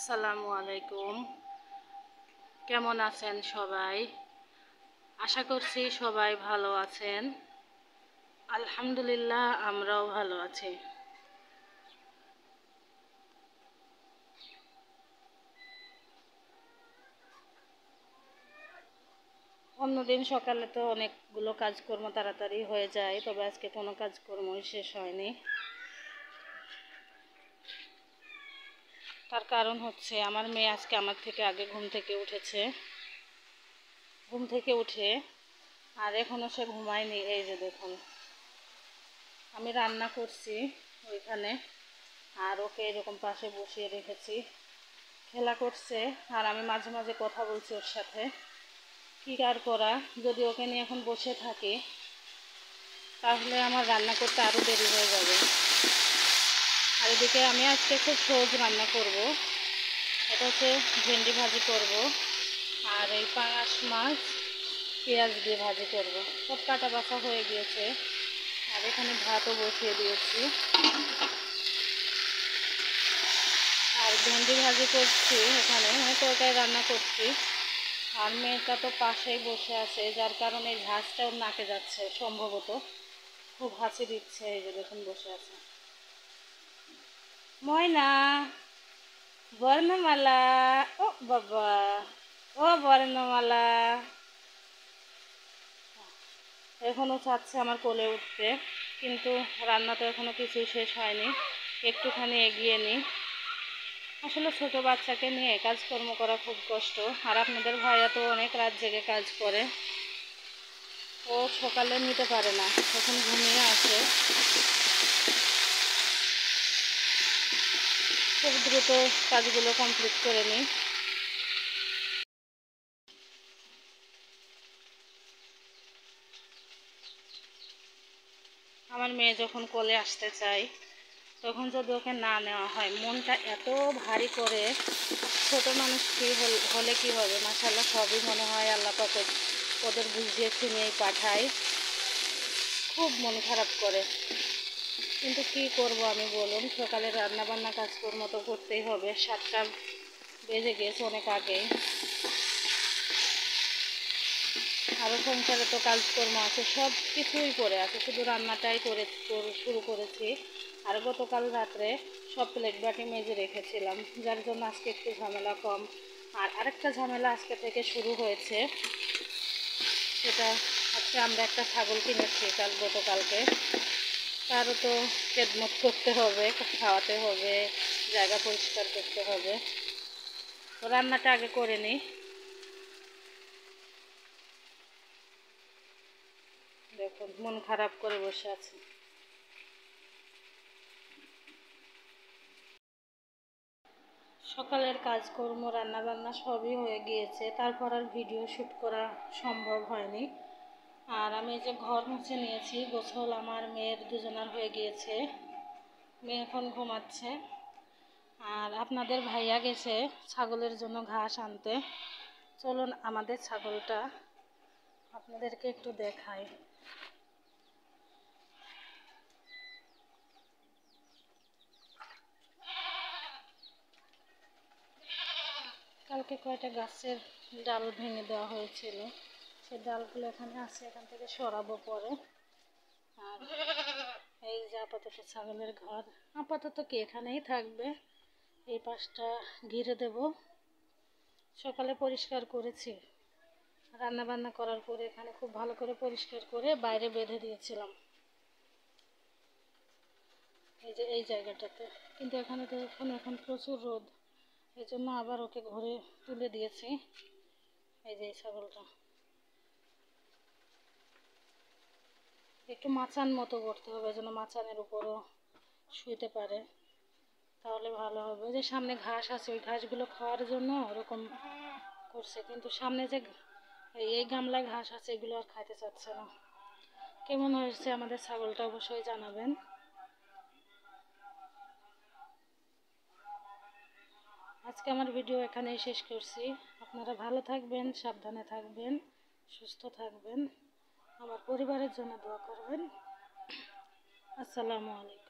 আসসালামু আলাইকুম। কেমন আছেন সবাই? আশা করছি সবাই ভালো আছেন। আলহামদুলিল্লাহ, আমরাও ভালো আছি। অন্যদিন সকালে তো অনেকগুলো কাজকর্ম তাড়াতাড়ি হয়ে যায়, তবে আজকে কোনো কাজকর্মই শেষ হয়নি। তার কারণ হচ্ছে আমার মেয়ে আজকে আমার থেকে আগে ঘুম থেকে উঠেছে। ঘুম থেকে উঠে আর এখনও সে ঘুমায়নি। এই যে দেখুন, আমি রান্না করছি ওইখানে, আর ওকে এরকম পাশে বসিয়ে রেখেছি। খেলা করছে আর আমি মাঝে মাঝে কথা বলছি ওর সাথে। কী আর করা, যদি ওকে নিয়ে এখন বসে থাকি তাহলে আমার রান্না করতে আরও দেরি হয়ে যাবে। আর এদিকে আমি আজকে খুব সহজ রান্না করব। এটা হচ্ছে ভেন্ডি ভাজি করব, আর এই পাঙাশ মাছ পেঁয়াজ দিয়ে ভাজি করব। সব কাটা বাছা হয়ে গিয়েছে, আর এখানে ভাতও বসিয়ে দিয়েছি। আর ভেন্ডি ভাজি করছি, এখানে তরকারি রান্না করছি। আর মেয়েটা তো পাশেই বসে আছে, যার কারণে ঝাঁজটাও নাকে যাচ্ছে সম্ভবত। খুব হাসি দিচ্ছে, এই যে দেখুন বসে আছে। ময়না, বর্ণমালা, ও বাবা, ও বর্ণমালা। এখনও চাচ্ছে আমার কোলে উঠতে, কিন্তু রান্না তো এখনও কিছুই শেষ হয়নি। একটুখানি এগিয়ে নিই। আসলে ছোটো বাচ্চাকে নিয়ে কাজকর্ম করা খুব কষ্ট। আর আপনাদের ভাইয়া তো অনেক রাত জেগে কাজ করে, ও সকালে নিতে পারে না, তখন ঘুমিয়ে আছে। খুব দ্রুত কাজগুলো কমপ্লিট করে নিই। আমার মেয়ে যখন কোলে আসতে চায়, তখন যদি ওকে না নেওয়া হয় মনটা এত ভারী করে। ছোট মানুষ কি হলে কি হবে, মাশাআল্লাহ সবই মনে হয় আল্লাহ পাক ওদের বুঝিয়ে শুনিয়েই পাঠায়। খুব মন খারাপ করে, কিন্তু কি করব আমি বলুন। সকালে রান্নাবান্না কাজকর্ম তো করতেই হবে। 7টা বেজে গেছে অনেক আগেই। আরও সংসারে তো কাজকর্ম আছে, সব কিছুই করে আছে, শুধু রান্নাটাই শুরু করেছি। আর গতকাল রাত্রে সব প্লেট বাটি মেজে রেখেছিলাম, যার জন্য আজকে একটু ঝামেলা কম। আর আরেকটা ঝামেলা আজকে থেকে শুরু হয়েছে, সেটা হচ্ছে আমরা একটা ছাগল কিনেছি গতকালকে। তারও তো খেদমত করতে হবে, খাওয়াতে হবে, জায়গা পরিষ্কার করতে হবে। তো রান্নাটা আগে করে নিই। দেখুন মন খারাপ করে বসে আছে। সকালের কাজকর্ম রান্নাবান্না সবই হয়ে গিয়েছে, তারপর আর ভিডিও শ্যুট করা সম্ভব হয়নি। আর আমি যে ঘর মুছে নিয়েছি, গোসল আমার মেয়ের দুজনার হয়ে গিয়েছে। মেয়ে এখন ঘুমাচ্ছে। আর আপনাদের ভাইয়া গেছে ছাগলের জন্য ঘাস আনতে। চলুন আমাদের ছাগলটা আপনাদেরকে একটু দেখাই। কালকে কয়টা গাছের ডাল ভেঙে দেওয়া হয়েছিল, সেই ডালগুলো এখানে আছে, এখান থেকে সরাবো পরে। আর এই যে আপাতত ছাগলের ঘর, আপাতত কি এখানেই থাকবে। এই পাশটা ঘিরে দেব। সকালে পরিষ্কার করেছি, রান্না বান্না করার পরে এখানে খুব ভালো করে পরিষ্কার করে বাইরে বেঁধে দিয়েছিলাম, এই যে এই জায়গাটাতে। কিন্তু এখানে তো এখন প্রচুর রোদ, এই জন্য আবার ওকে ঘরে তুলে দিয়েছি। এই যে এই ছাগলটা একটু মাচান মতো করতে হবে, যেন মাচানের উপরও শুইতে পারে, তাহলে ভালো হবে। যে সামনে ঘাস আছে, ওই ঘাসগুলো খাওয়ার জন্য ওরকম করছে, কিন্তু সামনে যে এই গামলায় ঘাস আছে এগুলো আর খাইতে চাচ্ছে না। কেমন হয়েছে আমাদের ছাগলটা অবশ্যই জানাবেন। আজকে আমার ভিডিও এখানেই শেষ করছি। আপনারা ভালো থাকবেন, সাবধানে থাকবেন, সুস্থ থাকবেন, আমার পরিবারের জন্য দোয়া করবেন। আসসালামু আলাইকুম।